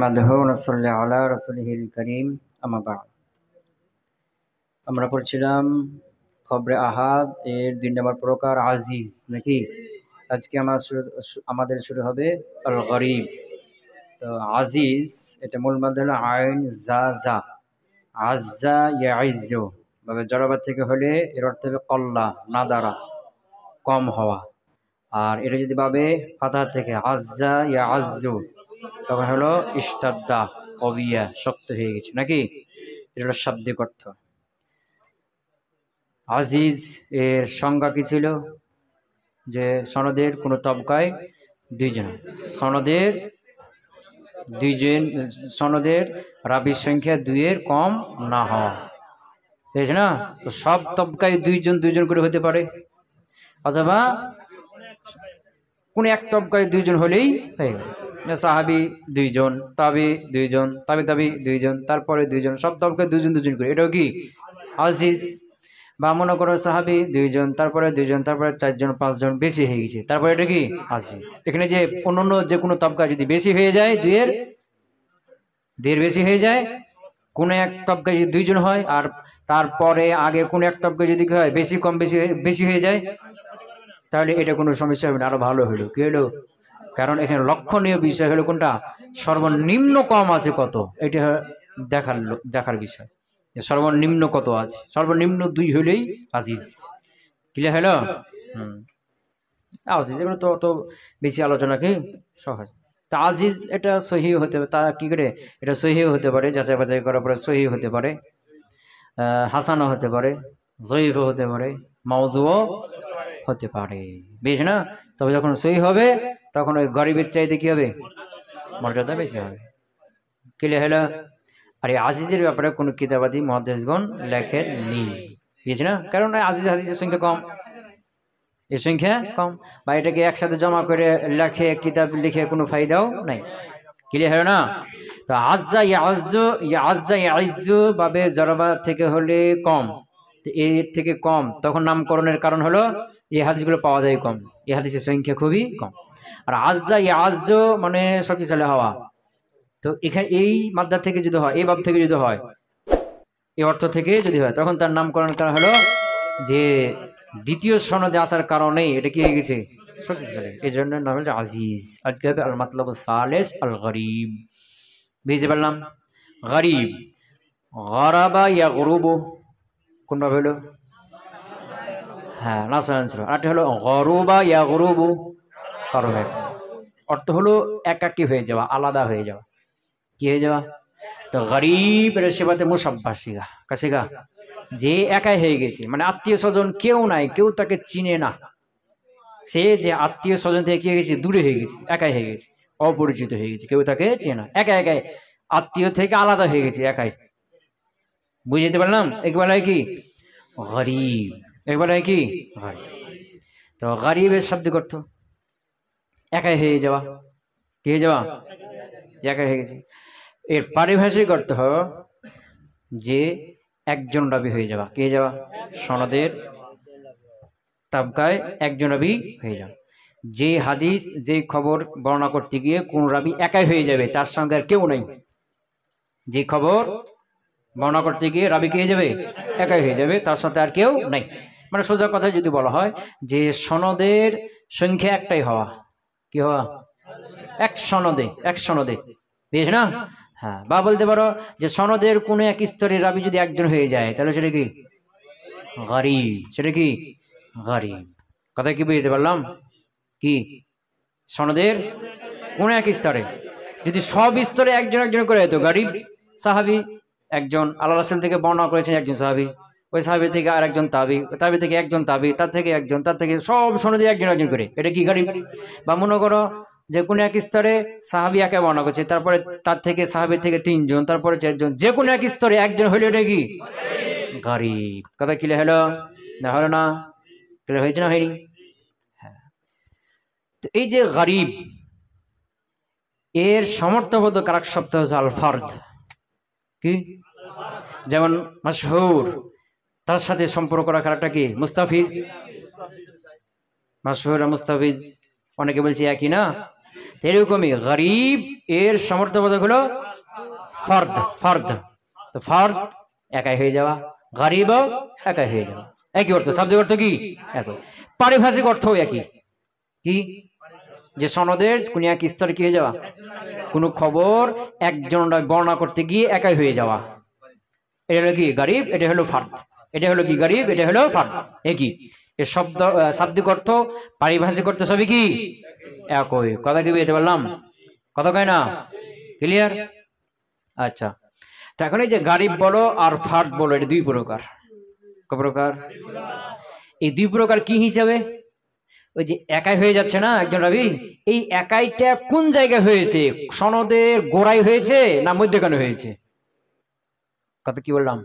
নাহমাদুহু ওয়া নুসাল্লি আলা রাসূলিহিল কারীম আম্মা বা'দ। আমরা পড়ছিলাম খবরে আহাদ এর ২ নম্বর প্রকার আজিজ নাকি। আজকে আমাদের শুরু হবে আল গরিব। তো আজিজ এটা মূল মাদ হলো আইন জা জা, আজ্জা ইয়াইজ্জু ভাবে জড়বাদ থেকে হলে এর অর্থ হবে কল্লা নাদারা, কম হওয়া। আর এটা যদি ভাবে ফাতাহ থেকে আজ্জা ইয়াজ্জু তখন হলো ইস্তাদ্দা কবিয়া, শক্ত হয়ে গেছে নাকি। এটা হলো শাব্দিক অর্থ। আজিজ এর সংজ্ঞা কি ছিল? যে সনদের কোনো তবকায় দুইজন, সনদের রাবির সংখ্যা 2 এর কম না হওয়া, বুঝেছ না। তো সব তবকায় দুইজন করে হতে পারে, অথবা কোন এক তবকায় 2 জন হলেই হয়ে গেল। সাহাবি 2 জন, তাবি 2 জন, তাবি 2 জন, তারপরে 2 জন, সব তবকায় 2 জন করে, এটাও কি আজিজ। বা মনে করো সাহাবি 2 জন, তারপরে 2 জন, তারপরে 4 জন 5 জন, বেশি হয়ে গেছে, তারপরে এটা কি আজিজ। এখানে যে অন্যান্য যে কোনো তবকা যদি বেশি হয়ে যায়, 2 এর বেশি হয়ে যায়, কোন এক তবকায় যদি 2 জন হয়, আর তারপরে আগে কোন এক তবকায় যদি কি হয় বেশি কম বেশি হয়ে যায়, তাহলে এটা কোনো সমস্যা হবে না, আরো ভালো হলো। কি হলো? কারণ এখানে লক্ষণীয় বিষয় হলো কোনটা, সর্বনিম্ন কম আছে কত, এটা দেখার বিষয়। সর্বনিম্ন কত আছে, সর্বনিম্ন 2 হলেই আজিজ। ক্লিয়ার হলো? আজিজ এগুলো তো অত বেশি আলোচনা কি সহজ। তা আজিজ এটা সহি হতে পারে, তা কি করে এটা সহি হতে পারে, যাচাই বাছাই করার পরে সহি হতে পারে, হাসানও হতে পারে, জয়ীফও হতে পারে, মাউযুও হতে পারে, বেশ না। তবে যখন সহি হবে তখন ওই গরিবের চাইতে কি হবে, মর্যাদা বেশি হবে। ক্লিয়ার হলো? আর এই আজিজের ব্যাপারে কোনো কিতাবাদি মুহাদ্দিসগণ লেখেননি, বুঝেছ না। কারণ আজিজ হাদিসের সংখ্যা কম, এর সংখ্যা কম, বা এটাকে একসাথে জমা করে লেখে কিতাব লিখে কোনো ফায়দাও নাই। ক্লিয়ার হলো না? তো আজ্জা ইয়াইজ্জু ভাবে জড়বা থেকে হলে কম, এর থেকে কম, তখন নামকরণের কারণ হলো এই হাদিসগুলো পাওয়া যায় কম, এই হাদিসের সংখ্যা খুবই কম। আর আজ্জা ইয়াজ্জু মানে শক্তিশালী হওয়া, তো এখানে এই মাদ্দা থেকে যদি হয়, এই বাব থেকে যদি হয়, এই অর্থ থেকে যদি হয়, তখন তার নামকরণ করা হলো যে দ্বিতীয় সনদে আসার কারণেই এটা কি হয়ে গেছে, শক্তিশালী, এই জন্য নাম হলো আজিজ। আজকে হবে আল মাতলাবুস সালিস আল গরিব। বুঝতে পারলাম? গরিব, গরাবা ইয়াগরুবু কোন ভাবে হলো? হ্যাঁ, নাসরান ছিল। আরেকটা হলো গরুবা ইয়াগরুবু, কারণ অর্থ হলো একাকী হয়ে যাওয়া, আলাদা হয়ে যাওয়া। কি হয়ে যাওয়া? তো গরিব এর সেবাতে মুসাব্বা শিখা কাশিগা, যে একাই হয়ে গেছে, মানে আত্মীয় স্বজন কেউ নাই, কেউ তাকে চিনে না, সে যে আত্মীয় স্বজন থেকে কি হয়ে গেছে, দূরে হয়ে গেছে, একাই হয়ে গেছে, অপরিচিত হয়ে গেছে, কেউ তাকে চেনে না, একাই আত্মীয় থেকে আলাদা হয়ে গেছে, একাই। বুঝতে পারলাম? একবার হয় কি গরিব, একবার হয় কি গরিব। তো গরিবের শাব্দিক অর্থ একাই হয়ে যাওয়া, কি হয়ে যাওয়া, একাই হয়ে গেছে। এর পারিভাষিক অর্থ হলো যে একজন রাবি হয়ে যাওয়া, কে যাওয়া, সনদের তাবকায় একজন রাবি হয়ে যাওয়া। যে হাদিস যে খবর বর্ণনা করতে গিয়ে কোন রাবি একাই হয়ে যাবে, তার সঙ্গে আর কেউ নাই, যে খবর বর্ণনা করতে গিয়ে রাবি কে হয়ে যাবে, একাই হয়ে যাবে, তার সাথে আর কেউ নাই। মানে সোজা কথায় যদি বলা হয় যে সনদের সংখ্যা একটাই হওয়া, কি হওয়া, এক সনদে, বুঝছ না। হ্যাঁ, বা বলতে পারো যে সনদের কোনো এক স্তরের রাবি যদি একজন হয়ে যায়, তাহলে সেটা কি গরিব, সেটা কি গরিব। কথা কি বুঝতে পারলাম? কি সনদের কোন এক স্তরে যদি সব স্তরে একজন করে, তো গরিব। সাহাবি একজন, আল্লাহ রাসূল থেকে বর্ণনা করেছেন একজন সাহাবি, ওই সাহাবি থেকে আর একজন তাবি, তাবি থেকে একজন তাবি, তার থেকে একজন, তার থেকে সব সনদে একজন করে, এটা কি গরিব। বা মনে করো যে কোনো এক স্তরে সাহাবি একা বর্ণনা করছে, তারপরে তার থেকে সাহাবি থেকে 3 জন, তারপরে 4 জন, যে কোনো এক স্তরে একজন হইলে এটা কি গরিব। কথা ক্লিয়ার হলো না, হলো না? ক্লিয়ার হয়েছে না হয়নি? হ্যাঁ। তো এই যে গরিব এর সমর্থবোধক আরেক শব্দ হচ্ছে আল ফারদ। কি? যেমন মাশহুর, তার সাথে সম্পর্ক রাখার একটা কি মুস্তাফিজ। মাশহুর আর মুস্তাফিজ অনেকে বলছে একই না। এরকমই গরিব এর সমর্থবোধক হলো ফর্দ, ফর্দ। তো ফর্দ একাই হয়ে যাওয়া, গরিব একাই হয়ে যাওয়া, একই অর্থ, শাব্দিক অর্থ কি একই, পারিভাষিক অর্থ একই। কি যে সনদের কোন এক স্তরে কি হয়ে যাওয়া, কোন খবর একজন বর্ণনা করতে গিয়ে একাই হয়ে যাওয়া, এটা হলো কি গরিব, এটা হলো ফার্দ। এটা হলো কি গরিব, এটা হলো ফার্দ, একই। এর শব্দ শাব্দিক অর্থ পারিভাষিক অর্থ সবই কি একই। কথা কি বুঝতে পারলাম? কথা কয় না? ক্লিয়ার? আচ্ছা, তো এখন এই যে গরিব বলো আর ফার্দ বলো, এটা দুই প্রকার। কয় প্রকার? এই দুই প্রকার কি হিসাবে? ওই যে একাই হয়ে যাচ্ছে না একজন রাবি, এই একাইটা কোন জায়গায় হয়েছে? সনদের গোড়ায় হয়েছে না মধ্যখানে হয়েছে? কথা কি বললাম?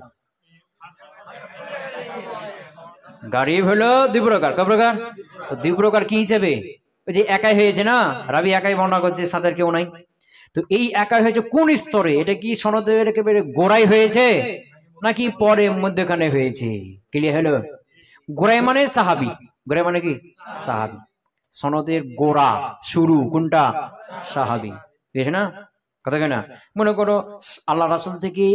গরিব হলো দুই প্রকার। কয় প্রকার? তো দুই প্রকার কি হিসাবে? ওই যে একাই হয়েছে না, রাবি একাই বর্ণনা করছে, সাথে কেউ নাই। তো এই একাই হয়েছে কোন স্তরে? এটা কি সনদের একেবারে গোড়ায় হয়েছে নাকি পরে মধ্যখানে হয়েছে? ক্লিয়ার হলো? গোড়ায় মানে সাহাবি, গোড়ায় মানে কি সাহাবি, সনদের গোড়া শুরু কোনটা? সাহাবি, বুঝেছ না? কথা কেনা? মনে করো আল্লাহ রাসূল থেকে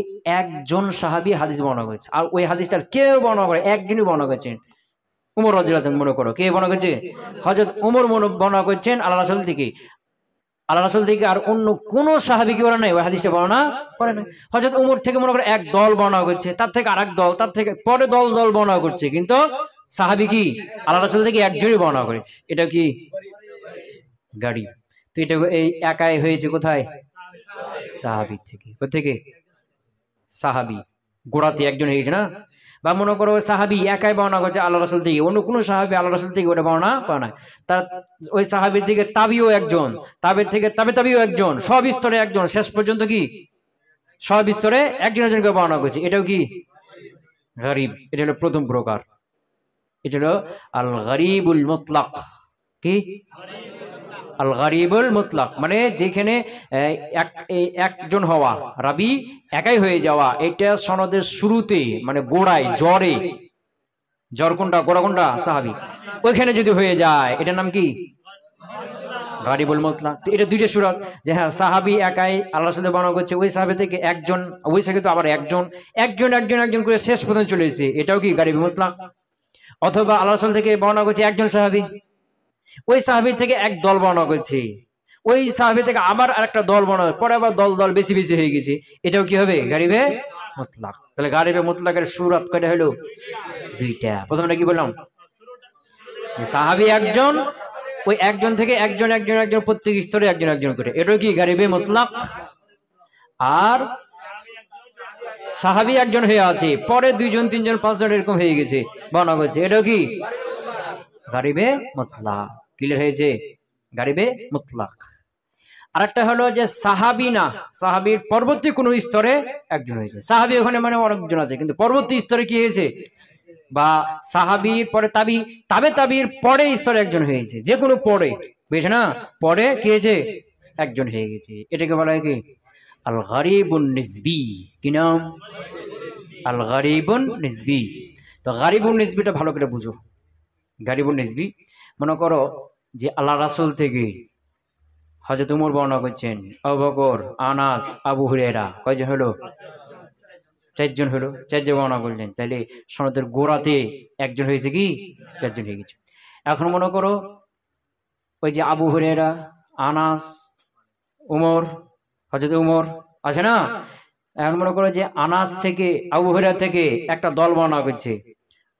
একজন সাহাবি হাদিস বর্ণনা করেছে, আর ওই হাদিসটার কেউ বর্ণনা করে একজনই বর্ণনা করছেন, উমর রাদিয়াল্লাহু আনহু। মনে করো কে বর্ণনা করছে? হযরত উমর বর্ণনা করছেন আল্লাহ রাসূল থেকে, আল্লাহ রাসূল থেকে আর অন্য কোন সাহাবী কি বলে নাই ওই হাদিসটা বর্ণনা করে না। হযরত উমর থেকে মনে করো এক দল বর্ণনা করছে, তার থেকে আরেক দল, তার থেকে পরে দল দল বর্ণনা করছে, কিন্তু সাহাবী কি আল্লাহ রাসূল থেকে একজনই বর্ণনা করেছে। এটা কি গরিব? তো এটা এই একাই হয়েছে কোথায়? সাহাবী থেকে। কোথেকে? সাহাবী গোড়াতে একজন হয়েছে না। বা মনে করো সাহাবী একাই বর্ণনা করছে আল্লাহ রাসূল থেকে, অন্য কোনো সাহাবী আল্লাহ রাসূল থেকে ওটা বর্ণনা করে না, তার ওই সাহাবীর থেকে তাবিও একজন, তাবের থেকে তাবিও একজন, সব স্তরে একজন, শেষ পর্যন্ত কি সব স্তরে একজন একজনকে বর্ণনা করছে। এটাও কি গরিব? এটা হলো প্রথম প্রকার। এটা হলো আল গরিবুল মুতলাক। কি আল গরিবুল মুতলাক? মানে যেখানে একজন হওয়া, রাবি একাই হয়ে যাওয়া, এটা সনদের শুরুতে মানে গোড়ায়, জ্বরে, জ্বর কোনটা, গোড়া কোনটা? সাহাবি, ওইখানে যদি হয়ে যায় এটার নাম কি গরিবুল মুতলাক। এটা দুইটা সুরত, যে হ্যাঁ সাহাবি একাই আল্লাহর সাথে বর্ণনা করছে, ওই সাহাবি থেকে একজন, ওই সাহাবি তো আবার একজন একজন একজন একজন করে শেষ পর্যন্ত চলে এসেছে, এটাও কি গরিবুল মুতলাক। অথবা আল্লাহর রাসূল থেকে বর্ণনা করছে একজন সাহাবি, ওই সাহাবী থেকে এক দল বর্ণনা করছে, ওই সাহাবী থেকে আবার আরেকটা দল বর্ণনা, পরে আবার দল দল বেশি বেশি হয়ে গেছে, এটাও কি হবে গরিবে মুতলাক। তাহলে গরিবে মুতলাকের সুরত কয়টা হলো? দুইটা। প্রথমটা কি বললাম? সাহাবী একজন, ওই একজন থেকে একজন একজন একজন প্রত্যেক স্তরে একজন একজন করে, এটাও কি গরিবে মুতলাক। আর সাহাবী একজন হয়ে আছে, পরে দুইজন তিনজন পাঁচজন এরকম হয়ে গেছে বর্ণনা করছে, এটাও কি গরিবে মুতলাক। ক্লিয়ার হয়েছে? গরিবে মুতলাক। আরেকটা হলো যে সাহাবী না, সাহাবীর পরবর্তী কোন স্তরে একজন হয়েছে। সাহাবী ওখানে মানে অনেকজন আছে, কিন্তু পরবর্তী স্তরে কি হয়েছে, বা সাহাবীর পরে তাবি, তাবির পরে স্তরে একজন হয়েছে, যে কোনো পরে, বুঝছে না, পরে কি হয়েছে একজন হয়ে গেছে, এটাকে বলা হয় কি আল গরিবুন নিসবি। কি নাম? আল গরিবুন নিসবি। তো গরিবুন নিসবিটা ভালো করে বুঝো। গরিবুন নিসবি মনে করো যে আল্লাহ রাসূল থেকে হযরত উমর বর্ণনা করছেন, আবু বকর, আনাস, আবু হুরায়রা, কয়জন হলো? চারজন হলো, চারজন বর্ণনা করলেন, তাহলে সনদের গোড়াতে একজন হয়েছে কি চারজন হয়ে গেছে। এখন মনে করো ওই যে আবু হুরায়রা, আনাস, উমর, হযরত উমর আছে না, এখন মনে করো যে আনাস থেকে আবু হুরায়রা থেকে একটা দল বর্ণনা করছে,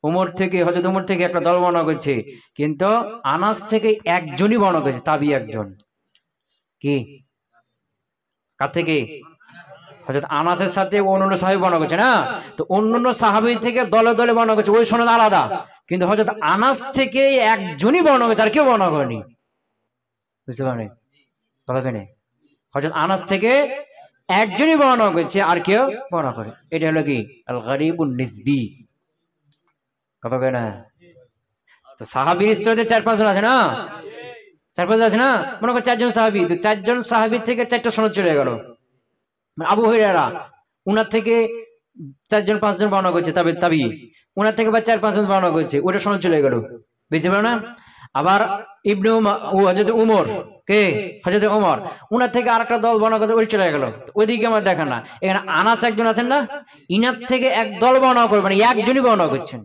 উমর থেকে হযরত উমর থেকে একটা দল বর্ণনা করছে, কিন্তু আনাস থেকে একজনই বর্ণনা করছে, তাবি একজন। কি কার থেকে? হযরত আনাসের সাথে অন্যান্য সাহাবী বর্ণনা করছে না, তো অন্যান্য সাহাবী থেকে দলে দলে বর্ণনা করছে, ওই সনদ আলাদা, কিন্তু হযরত আনাস থেকে একজনই বর্ণনা করছে, আর কেউ বর্ণনা করেনি। বুঝতে পারেন কথা কেন? হযরত আনাস থেকে একজনই বর্ণনা করছে, আর কেউ বর্ণনা করে, এটা হলো কি আল গরিবুন নিসবি। কথা কেন? তো সাহাবীর স্তরে চার পাঁচজন আছে না, চার পাঁচজন আছে না, মনে করো চারজন সাহাবী, তো চারজন সাহাবীর থেকে চারটা সনদ চলে গেল। আবু হুরায়রা, উনার থেকে চারজন পাঁচজন বর্ণনা করছে, তাবি, উনার থেকে বা চার পাঁচজন বর্ণনা করছে, ওটা সনদ চলে গেল। বুঝতে পারো না? আবার ইবনে হযরত উমর, কে? হযরত উমর, উনার থেকে আরেকটা দল বর্ণনা করতে ওই চলে গেল, ওইদিকে আমার দেখা না। এখানে আনাস একজন আছেন না, ইনার থেকে এক দল বর্ণনা করবে না, একজনই বর্ণনা করছেন।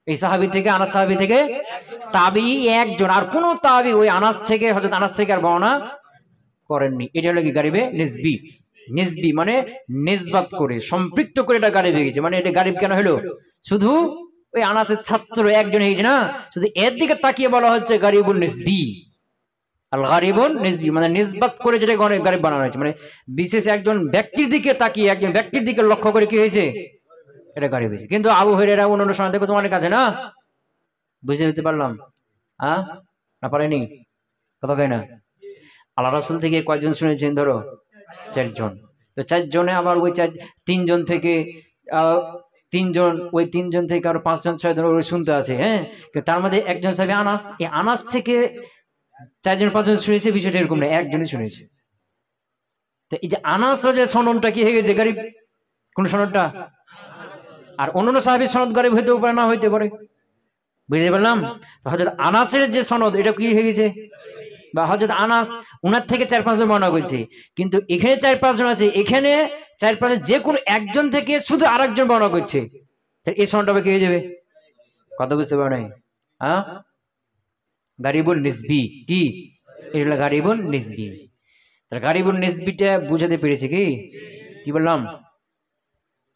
এই সাহাবী থেকে, আনাস সাহাবী থেকে তাবিঈ একজন, আর কোন তাবিঈ ওই আনাস থেকে, হযরত আনাস থেকে আর বর্ণনা করেননি। এটা হলো কি গারিবে নিসবি। নিসবি মানে নিসবাত করে, সম্পৃক্ত করে এটা গারিব হয়ে গেছে। মানে এটা গারিব কেন হলো? শুধু ওই আনাসের ছাত্র একজন হয়েছে না, শুধু এর দিকে তাকিয়ে বলা হচ্ছে গারিবুন নিসবি। আল গারিবুন নিসবি মানে নিসবাত করে যেটা গারিব বানানো হয়েছে, মানে বিশেষ একজন ব্যক্তির দিকে তাকিয়ে, একজন ব্যক্তির দিকে লক্ষ্য করে কি হয়েছে, এটা গারিব হয়েছে। কিন্তু আবু হুরায়রা অন্যান্য সনদ থেকে তো অনেক আছে না, বুঝে নিতে পারলাম? হ্যাঁ, না পারেনি? কথা কয় না? আল্লাহ রাসূল থেকে কয়জন শুনেছেন? ধরো 4 জন। তো 4 জনে আবার ওই 3 জন থেকে 3 জন, ওই 3 জন থেকে আরো 5 জন 6 জন ওই শুনতে আছে। হ্যাঁ, তার মধ্যে একজন সাহাবী আনাস, এই আনাস থেকে 4 জন 5 জন শুনেছে, বিষয়টা এরকম না, একজনই শুনেছে। তো এই যে আনাসের যে সনদটা কি হয়ে গেছে গারিব, কোন সনদটা? আর অন্যান্য সাহাবীর সনদ গারিব হইতেও পারে, না হইতে পারে। বুঝতে পারলাম? তো হযরত আনাসের যে সনদ, এটা কি হয়ে গেছে? বা হযরত আনাস উনার থেকে 4-5 জন বর্ণনা করছে, কিন্তু এখানে 4-5 জন আছে, এখানে 4-5 যে কোনো একজন থেকে শুধু আরেকজন বর্ণনা করছে, তাহলে এই সনদটা কি হয়ে যাবে? কথা বুঝতে পারো নাই? হ্যাঁ, গারিবুন নিসবি। কি এটা? হলো গারিবুন নিসবি। তাহলে গারিবুন নিসবিটা বুঝাতে পেরেছি কি? কি বললাম?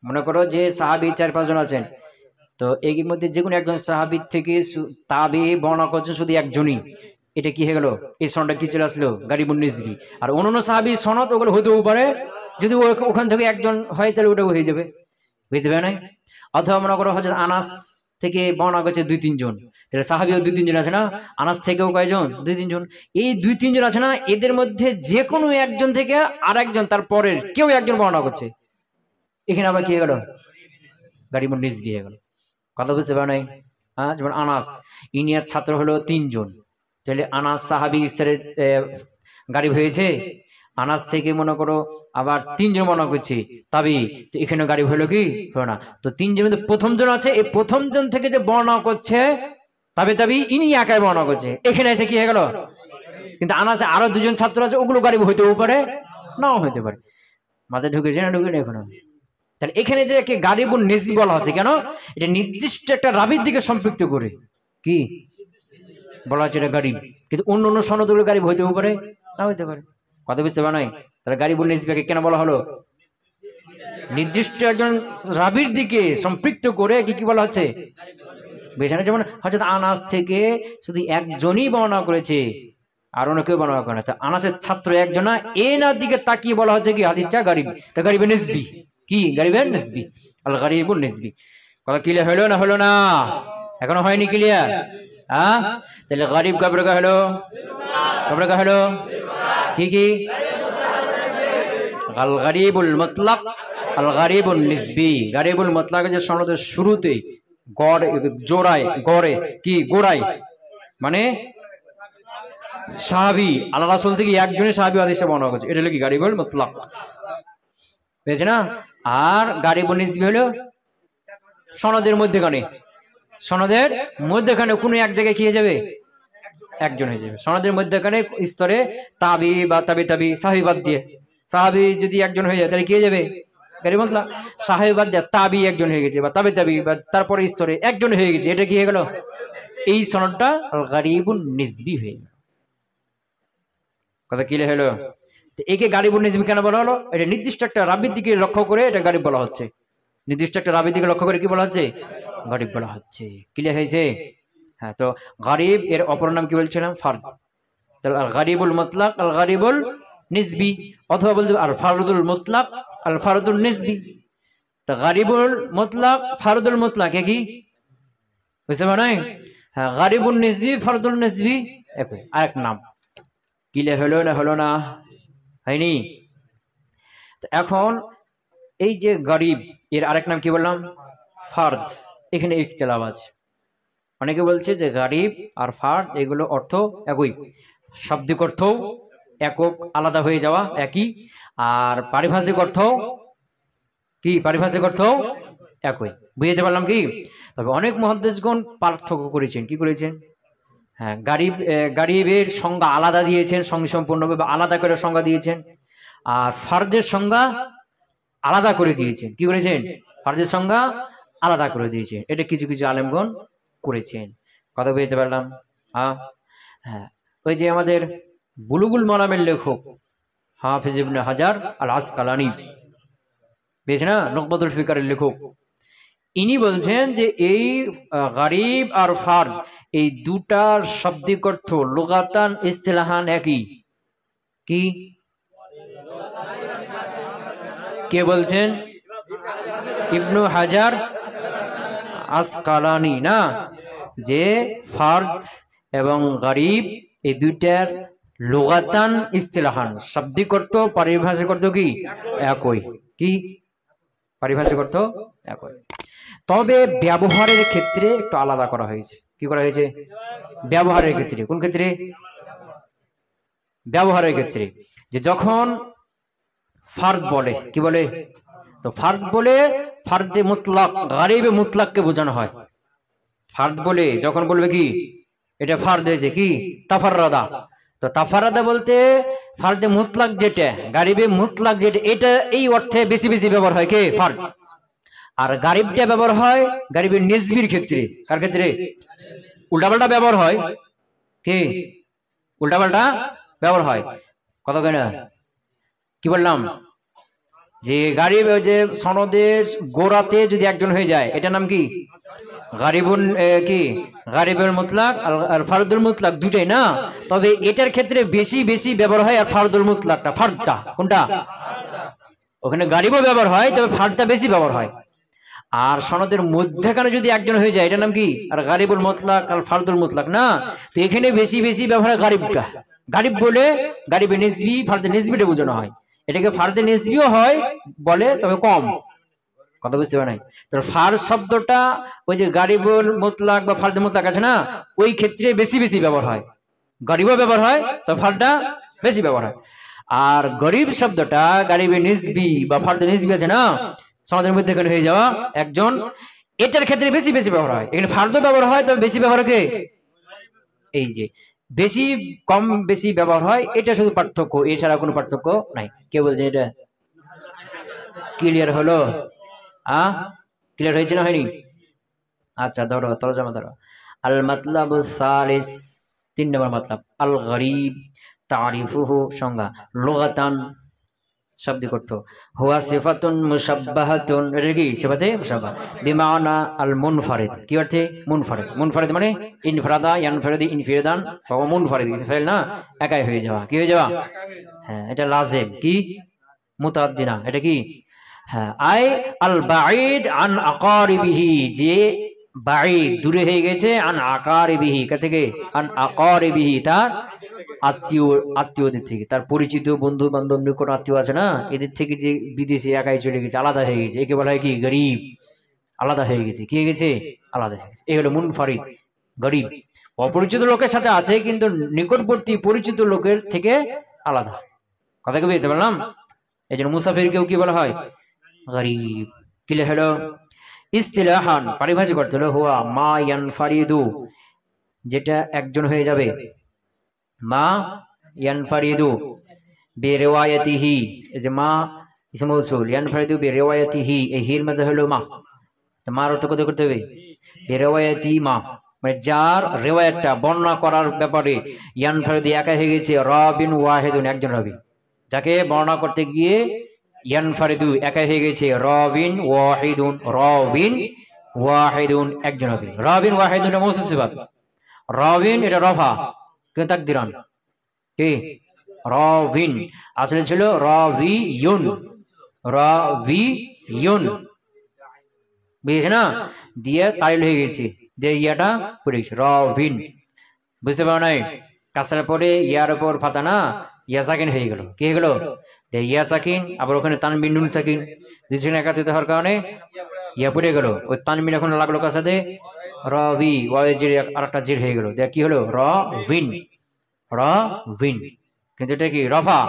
মনে করো যে সাহাবী 4-5 জন আছেন, তো এর মধ্যে যে কোনো একজন সাহাবীর থেকে তাবিঈ বর্ণনা করছে শুধু একজনই, এটা কি হয়ে গেল? এই সনদটা কি চলে আসলো? গারিবুন নিসবি। আর অন্যান্য সাহাবীর সনদ ওগুলো হতেও পারে, যদি ওখান থেকে একজন হয় তাহলে ওটাও হয়ে যাবে। বুঝতে পারে নাই? অথবা মনে করো হযরত আনাস থেকে বর্ণনা করছে 2-3 জন, তাহলে সাহাবীও 2-3 জন আছে না, আনাস থেকেও কয়জন? 2-3 জন। এই 2-3 জন আছে না, এদের মধ্যে যে কোনো একজন থেকে আরেকজন, তার পরের কেউ একজন বর্ণনা করছে, এখানে আবার কি হয়ে গেল? গারিবুন নিসবি হয়ে গেল। কথা বুঝতে পারো নাই? হ্যাঁ, যেমন আনাস, ইনিয়ার ছাত্র হলো 3 জন, তাহলে আনাস সাহাবী স্তরে গারিব হয়েছে। আনাস থেকে মনে করো আবার 3 জন বর্ণনা করছে তাবিঈ, তো এখানে গারিব হলো কি? হলো না। তো 3 জনের মধ্যে প্রথম জন আছে, এই প্রথম জন থেকে যে বর্ণনা করছে তাবিঈ, ইনি একাই বর্ণনা করছে, এখানে এসে কি হয়ে গেল? কিন্তু আনাসে আরো 2 জন ছাত্র আছে, ওগুলো গারিব হইতেও পারে, নাও হইতে পারে। মাথায় ঢুকেছে না ঢুকেনি এখনো? তাহলে এখানে যে গারিবুন নিসবি বলা হচ্ছে কেন? এটা নির্দিষ্ট একটা রাবির দিকে সম্পৃক্ত করে কি বলা হচ্ছে এটা গারিব। কিন্তু অন্য অন্য সনদগুলো গারিব হইতেও পারে, না হইতে পারে। কথা বুঝতে পারো নাই? তাহলে গারিবুন নিসবিকে কেন বলা হলো? নির্দিষ্ট একজন রাবির দিকে সম্পৃক্ত করে কি কি বলা হচ্ছে? বেশানে যেমন হযরত আনাস থেকে শুধু একজনই বর্ণনা করেছে, আর অন্য কেউ বর্ণনা করে না, তো আনাসের ছাত্র একজন, এনার দিকে তাকিয়ে বলা হচ্ছে কি হাদিসটা গারিব। তা গারিবে নিসবি। কি? গারিবে নিসবি, আল গারিবুন নিসবি। কথা ক্লিয়ার হলো না হলো না? এখনো হয়নি ক্লিয়ার? হ্যাঁ, তাহলে গারিব কবে কা হলো? কবে কা হলো? কি কি? আল গারিবুল মুতলাক, আল গারিবুন নিসবি। গারিবুল মুতলাক যে সনদের শুরুতে গড় জোড়ায়, গড়ে কি গোড়ায়, মানে সাহাবী আল্লাহ রাসূল থেকে একজনই সাহাবী হাদিসটা বর্ণনা করছে, এটা হলো কি গারিবুল মুতলাক। বুঝেছ না? আর গারিবুন নিসবি হলো সনদের মধ্যখানে, সনদের মধ্যখানে কোনো এক জায়গায় কি হয়ে যাবে? একজন হয়ে যাবে। সনদের মধ্যখানে স্তরে তাবি বা তাবি সাহাবী বাদ দিয়ে, সাহাবী যদি একজন হয়ে যায় তাহলে কি হয়ে যাবে? গারিব মুতলাক। সাহাবী বাদ দিয়ে তাবি একজন হয়ে গেছে, বা তাবি বা তারপরে স্তরে একজন হয়ে গেছে, এটা কি হয়ে গেল? এই সনদটা আল গারিবুন নিসবি হয়ে গেল। কথা ক্লিয়ার হলো? তো একে গারিবুন নিসবি কেন বলা হলো? এটা নির্দিষ্ট একটা রাবির দিকে লক্ষ্য করে এটা গারিব বলা হচ্ছে। নির্দিষ্ট একটা রাবির দিকে লক্ষ্য করে কি বলা হচ্ছে? গারিব বলা হচ্ছে। ক্লিয়ার হয়েছে? হ্যাঁ, তো গারিব এর অপর নাম কি বলছিলাম? ফারদ। তাহলে আল গারিবুল মুতলাক, আল গারিবুল নিসবি, অথবা বলতে আল ফারদুল মুতলাক, আল ফারদুল নিসবি। তো গারিবুল মুতলাক, ফারদুল মুতলাক একই, বুঝতে পারো? হ্যাঁ, গারিবুল নিসবি, ফারদুল নিসবি একই, আরেক নাম। ক্লিয়ার হলো না হলো না? হয়নি? এখন এই যে গরিব, এর আরেক নাম কি বললাম? ফার্দ। এখানে ইখতিলাফ আছে। অনেকে বলছে যে গরিব আর ফার্দ এগুলো অর্থ একই, শাব্দিক অর্থ একক, আলাদা হয়ে যাওয়া একই, আর পারিভাষিক অর্থ কি? পারিভাষিক অর্থ একই। বুঝতে পারলাম কি? তবে অনেক মুহাদ্দিসগণ পার্থক্য করেছেন। কি করেছেন? হ্যাঁ, গারিবের সংজ্ঞা আলাদা দিয়েছেন, সম্পূর্ণভাবে আলাদা করে সংজ্ঞা দিয়েছেন। আর ফারদের সংজ্ঞা আলাদা করে দিয়েছেন। কি করেছেন? ফারদের সংজ্ঞা আলাদা করে দিয়েছেন। এটা কিছু কিছু আলেমগণ করেছেন। কথা বুঝতে পারলাম? হ্যাঁ, ওই যে আমাদের বুলুগুল মারামের লেখক হাফিজ ইবনে হাজার আল আসকালানি, বেশ না, নুকবাতুল ফিকারের লেখক, ইনি বলছেন যে এই গারিব আর ফারদ এই দুটার শাব্দিক অর্থ লুগাতান ইসতিলাহান একই। কি কে বলছেন? ইবনু হাজার আসকালানি না, যে ফারদ এবং গারিব এই দুইটার লুগাতান ইসতিলাহান শাব্দিক অর্থ পারিভাষিক অর্থ কি একই। কি পারিভাষিক অর্থ একই, তবে ব্যবহারের ক্ষেত্রে একটু আলাদা করা হয়েছে। কি করা হয়েছে? ব্যবহারের ক্ষেত্রে। কোন ক্ষেত্রে? ব্যবহারের ক্ষেত্রে। যে যখন ফারদ বলে, কি বলে? তো ফারদ বলে ফারদে মুতলাক, গারিবে মুতলাককে বোঝানো হয়। ফারদ বলে যখন বলবে কি এটা ফারদ হয়েছে, কি তাফাররাদা, তো তাফাররাদা বলতে ফারদে মুতলাক যেটা, গারিবে মুতলাক যেটা, এটা এই অর্থে বেশি বেশি ব্যবহার হয় কে? ফারদ। আর গারিবটা ব্যবহার হয় গারিবের নিসবির ক্ষেত্রে। কার ক্ষেত্রে? উল্টাপাল্টা ব্যবহার হয়। কি উল্টাপাল্টা ব্যবহার হয়? কথা কয় না? কি বললাম? যে গারিব, যে সনদের গোড়াতে যদি একজন হয়ে যায়, এটার নাম কি? গারিবুন, কি গারিবুল মুতলাক আর ফারদুল মুতলাক দুটাই না, তবে এটার ক্ষেত্রে বেশি বেশি ব্যবহার হয় আর ফারদুল মুতলাকটা, ফারদটা কোনটা? ওখানে গারিবও ব্যবহার হয়, তবে ফারদটা বেশি ব্যবহার হয়। আর সনদের মধ্যখানে যদি একজন হয়ে যায়, এটার নাম কি? আর গারিবুল মুতলাক আর ফারদুল মুতলাক না, তো এখানে বেশি বেশি ব্যবহার হয় গারিবটা। গারিব বলে গারিবে নিসবি, ফারদে নিসবিটা বোঝানো হয়। এটাকে ফারদে নিসবিও হয় বলে, তবে কম। কথা বুঝতে পারে নাই? তো ফার শব্দটা ওই যে গারিবুল মুতলাক বা ফারদে মুতলাক আছে না, ওই ক্ষেত্রে বেশি বেশি ব্যবহার হয়। গরিবও ব্যবহার হয়, তো ফারটা বেশি ব্যবহার হয়। আর গরিব শব্দটা গারিবে নিসবি বা ফারদে নিসবি আছে না, সমাজের মধ্যে এখানে হয়ে যাওয়া একজন, এটার ক্ষেত্রে বেশি বেশি ব্যবহার হয়। এখানে ফারদও ব্যবহার হয়, তবে বেশি ব্যবহার কে? এই যে বেশি কম বেশি ব্যবহার হয়, এটা শুধু পার্থক্য, এছাড়া কোনো পার্থক্য নাই। কে বলছে এটা? ক্লিয়ার হলো? ক্লিয়ার হয়েছে না হয়নি? আচ্ছা, ধরো তরজমা ধরো। আল মাতলাব সালিস, 3 নম্বর মাতলাব। আল গরিব তারিফুহু, সংজ্ঞা লুগাতান শাব্দিক অর্থ, হুয়া সিফাতুন মুশাব্বাহাতুন, এটা কি? সিফাতে মুশাব্বাহ বিমানা আল মুনফারিদ। কি অর্থে? মুনফারিদ। মুনফারিদ মানে ইনফরাদা ইয়ানফারিদি ইনফিরাদান, বা মুনফারিদ ফাইল না, একাই হয়ে যাওয়া। কি হয়ে যাওয়া? হ্যাঁ, এটা লাজিম। কি মুতাআদ্দি না, এটা কি? হ্যাঁ, আই আল বাঈদ আন আকারিবিহি, যে বাঈদ দূরে হয়ে গেছে, আন আকারিবিহি, কা থেকে? আন আকারিবিহি, তার আত্মীয়দের থেকে, তার পরিচিত বন্ধু বান্ধব নিকট আত্মীয় আছে না, এদের থেকে যে বিদেশে একাই চলে গেছে, আলাদা হয়ে গেছে, একে বলা হয় কি? গরিব। আলাদা হয়ে গেছে। কি হয়ে গেছে? আলাদা হয়ে গেছে। এই হলো মুনফারিদ, গরিব। অপরিচিত লোকের সাথে আছে, কিন্তু নিকটবর্তী পরিচিত লোকের থেকে আলাদা। কথা কি বুঝতে পারলাম? এই জন্য মুসাফিরকেও কি বলা হয়? গরিব। ক্লিয়ার হলো? ইস্তিলাহান পারিভাষিক অর্থ হলো হুয়া মা ইয়ানফারিদু, যেটা একজন হয়ে যাবে, মা ইয়ানফারিদু বিরিওয়ায়াতিহি, এই যে মা ইসমে মৌসুল, ইয়ানফারিদু বিরিওয়ায়াতিহি, এই হির মধ্যে হলো মা, তো মার অর্থ কত করতে হবে? বিরিওয়ায়াতি মা, মানে যার রিওয়ায়াতটা বর্ণনা করার ব্যাপারে ইয়ানফারিদু একা হয়ে গেছে, রাবিন ওয়াহিদুন, একজন রাবি, যাকে বর্ণনা করতে গিয়ে ইয়ানফারিদু একা হয়ে গেছে, রাবিন ওয়াহিদুন, রাবিন ওয়াহিদুন, একজন রাবি। রাবিন ওয়াহিদুন এটা মৌসুফ সিফাত, রাবিন এটা রফা, কিন্তু তাকদিরান কি? রাবিন আসলে ছিল রাবিয়ুন, রাবিয়ুন, বুঝেছ না? দিয়ে তাইল হয়ে গেছে, দিয়ে ইয়াটা পড়ে গেছে, রাবিন। বুঝতে পারো নাই? কাছার পরে ইয়ার উপর ফাতা না, ইয়া সাকিন হয়ে গেল। কি হয়ে গেল? ইয়া সাকিন, আবার ওখানে তানবিন নুন সাকিন, দুইজনে একাত্রিত হওয়ার কারণে ইয়া পড়ে গেল। ওই তানবিন এখন লাগলো কার সাথে? রবি, ওয়াওয়ের জির আরেকটা জির হয়ে গেল, দেখ কি হলো? রবিন, রবিন। কিন্তু এটা কি? রফা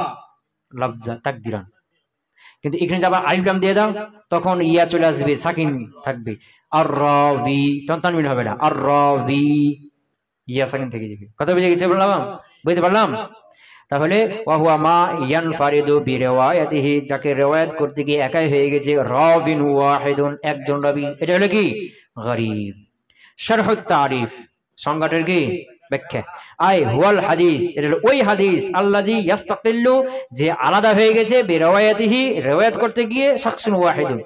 লফজা তাকদিরান। কিন্তু এখানে যাবার আলিফ লাম দিয়ে দাও, তখন ইয়া চলে আসবে, সাকিন থাকবে, আর রবি, তখন তানবিন হবে না, আর রবি। ইয়া সাকিন থেকে যাবে। কথা বুঝে গেছে বললাম, বুঝতে পারলাম? তাহলে ওয়াহুয়া মা ইয়ানফারিদু বিরিওয়ায়াতিহি, যাকে রিওয়ায়াত করতে গিয়ে একাই হয়ে গেছে রাবিন ওয়াহিদুন, একজন রাবী, এটা হলো কি গরীব। শারহুত তারিফ, সংজ্ঞাটার কি ব্যাখ্যা। আই হুয়াল হাদিস, এটা হলো ওই হাদিস আল্লাযী ইয়াস্তাকিল্লু, যে আলাদা হয়ে গেছে বিরিওয়ায়াতিহি, রিওয়ায়াত করতে গিয়ে শাখসুন ওয়াহিদুন,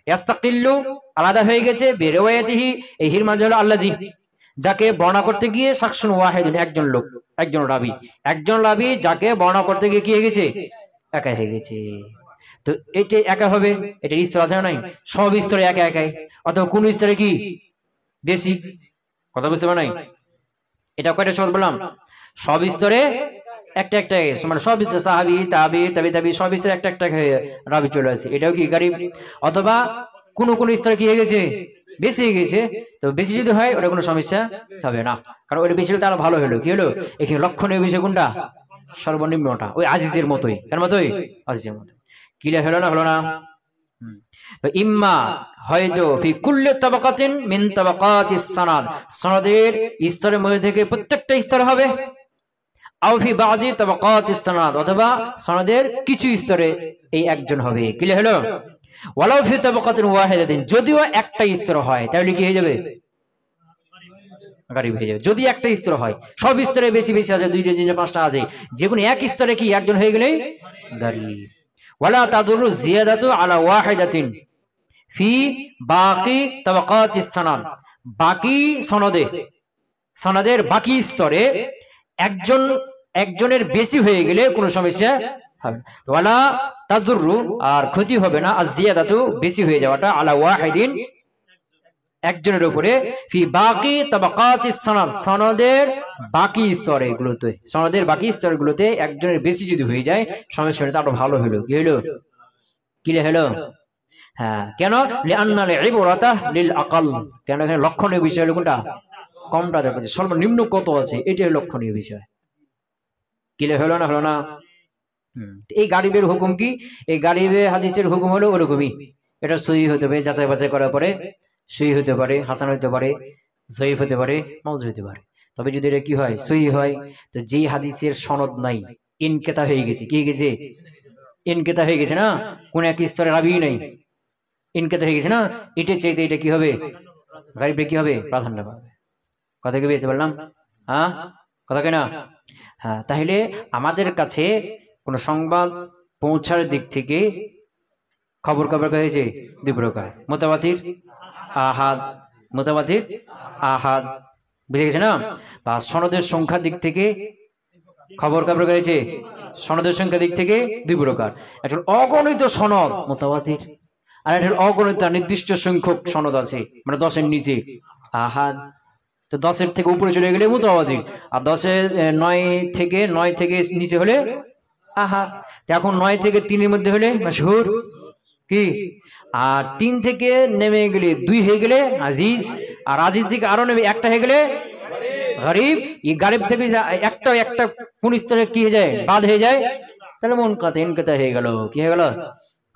ইয়াস্তাকিল্লু আলাদা হয়ে গেছে বিরিওয়ায়াতিহি, এই হির মানে হলো আল্লাযী, যাকে বর্ণনা করতে গিয়ে শাখসুন ওয়াহিদুন, একজন লোক, একজন রাবী, একজন রাবী যাকে বর্ণনা করতে গিয়ে কি হয়ে গেছে একা হয়ে গেছে। তো এটা একা হবে, এটার স্তর আছে না নাই? সব স্তরে একা একাই, অথবা কোন স্তরে কি বেশি? কথা বুঝতে পার নাই? এটা কয়টা শব্দ বললাম? সব স্তরে একটা একটা, মানে সব স্তরে সাহাবী তাবী তাবী তাবী সব স্তরে একটা একটা রাবী চলে আসে, এটাও কি গরীব। অথবা কোন কোন স্তরে কি হয়ে গেছে বেশি হয়ে গেছে, তো বেশি যদি হয় ওটা কোনো সমস্যা হবে না, কারণ ওটা বেশি হলে তারা ভালো হলো। কি হলো এখানে লক্ষণীয় বিষয় কোনটা? সর্বনিম্নটা, ওই আজিজের মতোই। কেন মতোই? আজিজের মতোই। ক্লিয়ার হলো না? হলো না? তো ইম্মা হয়তো ফি কুল্লি তাবাকাতিন মিন তাবাকাতিস সানাদ, সনদের স্তরের মধ্যে থেকে প্রত্যেকটা স্তর হবে, আও ফি বাযি তাবাকাতিস সানাদ, অথবা সনদের কিছু স্তরে এই একজন হবে। ক্লিয়ার হলো? ওয়ালাউ ফি তাবাকাতিন ওয়াহিদাতিন, যদিও একটা স্তর হয় তাহলে কি হয়ে যাবে? গরীব হয়ে যাবে। যদি একটা স্তর হয়, সব স্তরে বেশি বেশি আছে, দুইটা তিনটা পাঁচটা আছে, যে কোনো এক স্তরে কি একজন হয়ে গেলেই গরীব। ওয়ালা তাদুরু জিয়াদাতু আলা ওয়াহিদাতিন ফি বাকি তাবাকাতিস সানাদ, বাকি সনদে, সনদের বাকি স্তরে একজন একজনের বেশি হয়ে গেলে কোনো সমস্যা হবে না। ওয়ালা তাদুরু, আর ক্ষতি হবে না, আর জিয়াদাতু বেশি হয়ে যাওয়াটা, আলা ওয়াহিদিন একজনের উপরে, ফি বাকি তাবাকাতিস সানাদ, সনদের বাকি স্তরগুলোতে, সনদের বাকি স্তরগুলোতে একজনের বেশি যদি হয়ে যায় সমস্যা হলে তা আরো ভালো হলো। কি হলো? ক্লিয়ার হলো? হ্যাঁ, কেন? লিআন্নাল ইবরাতা লিল আকাল, কেন এখানে লক্ষণীয় বিষয় হলো কোনটা? কমটা দেখাচ্ছে, সর্বনিম্ন কত আছে এটাই লক্ষণীয় বিষয়। ক্লিয়ার হলো না? হলো না? এই গরীবের হুকুম কি? এই গরীবে হাদিসের হুকুম হলো ওরকমই, এটা সহিহ হতে হবে, যাচাই বাছাই করার পরে সহিহ হতে পারে, হাসান হতে পারে, জয়ীফ হতে পারে, মাউযু হতে পারে। তবে যদি এটা কি হয় সহিহ হয়, তো যেই হাদিসের সনদ নাই, ইনকেতা হয়ে গেছে, কি হয়ে গেছে? ইনকেতা হয়ে গেছে না, কোন এক স্তরে রাবী নাই, ইনকেতা হয়ে গেছে না, এটার চাইতে এটা কি হবে? গরীবটা কি হবে? প্রাধান্য পাবে। কথা কি বুঝতে পারলাম? হ্যাঁ, কথা কেনা? হ্যাঁ, তাহলে আমাদের কাছে কোন সংবাদ পৌঁছার দিক থেকে খবর হয়েছে দুই প্রকার, মুতাওয়াতির, আহাদ। মুতাওয়াতির, আহাদ, বুঝে গেছে না? বা সনদের সংখ্যার দিক থেকে খবর হয়েছে, সনদের সংখ্যার দিক থেকে দুই প্রকার, একটা অগণিত সনদ মুতাওয়াতির, আর একটা অগণিত নির্দিষ্ট সংখ্যক সনদ আছে, মানে 10-এর নিচে আহাদ। তো 10-এর থেকে উপরে চলে গেলে মুতাওয়াতির, আর 9 থেকে নিচে হলে আহাদ। এখন 9 থেকে 3-এর মধ্যে হলে মাশহুর, কি? আর 3 থেকে নেমে গেলে 2 হয়ে গেলে আজিজ, আর আজিজ থেকে আরো নেমে একটা হয়ে গেলে গরীব। এই গরীব থেকে একটা একটা কোন স্তরে কি হয়ে যায়? বাদ হয়ে যায়, তাহলে মন কথা ইনকেতা হয়ে গেল। কি হয়ে গেল?